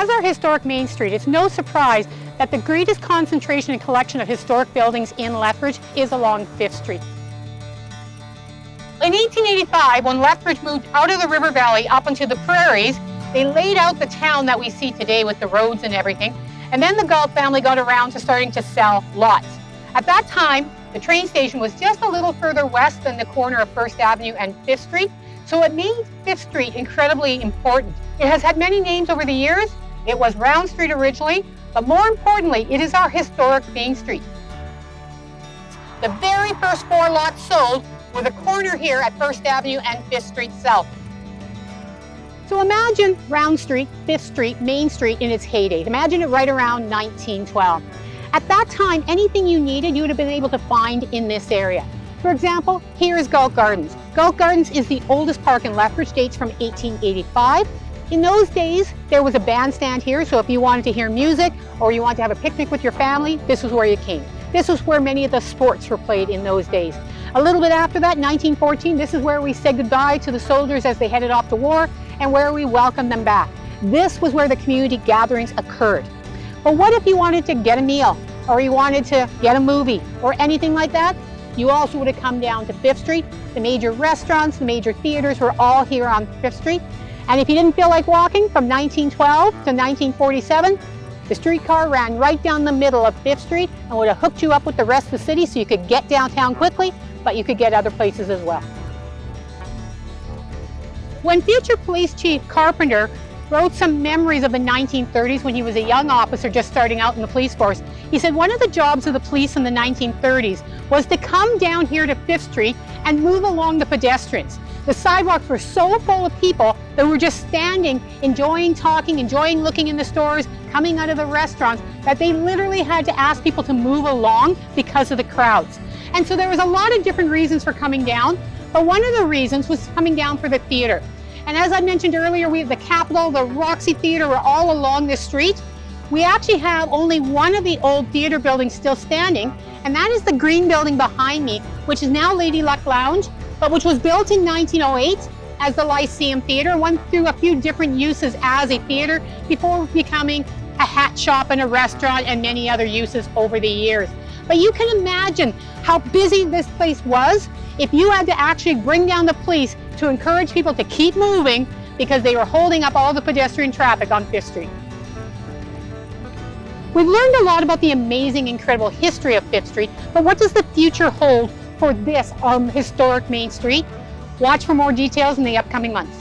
As our historic Main Street, it's no surprise that the greatest concentration and collection of historic buildings in Lethbridge is along 5th Street. In 1885, when Lethbridge moved out of the river valley up into the prairies, they laid out the town that we see today with the roads and everything. And then the Galt family got around to starting to sell lots. At that time, the train station was just a little further west than the corner of 1st Avenue and 5th Street, so it made 5th Street incredibly important. It has had many names over the years. It was Round Street originally, but more importantly, it is our historic Main Street. The very first 4 lots sold were the corner here at 1st Avenue and 5th Street South. So imagine Round Street, 5th Street, Main Street in its heyday. Imagine it right around 1912. At that time, anything you needed, you would have been able to find in this area. For example, here is Galt Gardens. Galt Gardens is the oldest park in Lethbridge, dates from 1885. In those days, there was a bandstand here, so if you wanted to hear music or you wanted to have a picnic with your family, this was where you came. This was where many of the sports were played in those days. A little bit after that, 1914, this is where we said goodbye to the soldiers as they headed off to war and where we welcomed them back. This was where the community gatherings occurred. But what if you wanted to get a meal or you wanted to get a movie or anything like that? You also would have come down to 5th Street. The major restaurants, the major theaters were all here on 5th Street. And if you didn't feel like walking from 1912 to 1947, the streetcar ran right down the middle of 5th Street and would have hooked you up with the rest of the city so you could get downtown quickly, but you could get other places as well. When future Police Chief Carpenter wrote some memories of the 1930s when he was a young officer just starting out in the police force, he said one of the jobs of the police in the 1930s was to come down here to 5th Street and move along the pedestrians. The sidewalks were so full of people that were just standing, enjoying talking, enjoying looking in the stores, coming out of the restaurants, that they literally had to ask people to move along because of the crowds. And so there was a lot of different reasons for coming down, but one of the reasons was coming down for the theater. And as I mentioned earlier, we have the Capitol, the Roxy Theater were all along this street. We actually have only one of the old theater buildings still standing, and that is the green building behind me, which is now Lady Luck Lounge, but which was built in 1908 as the Lyceum Theater, went through a few different uses as a theater before becoming a hat shop and a restaurant and many other uses over the years. But you can imagine how busy this place was if you had to actually bring down the police to encourage people to keep moving because they were holding up all the pedestrian traffic on 5th Street. We've learned a lot about the amazing, incredible history of 5th Street, but what does the future hold for this historic Main Street? Watch for more details in the upcoming months.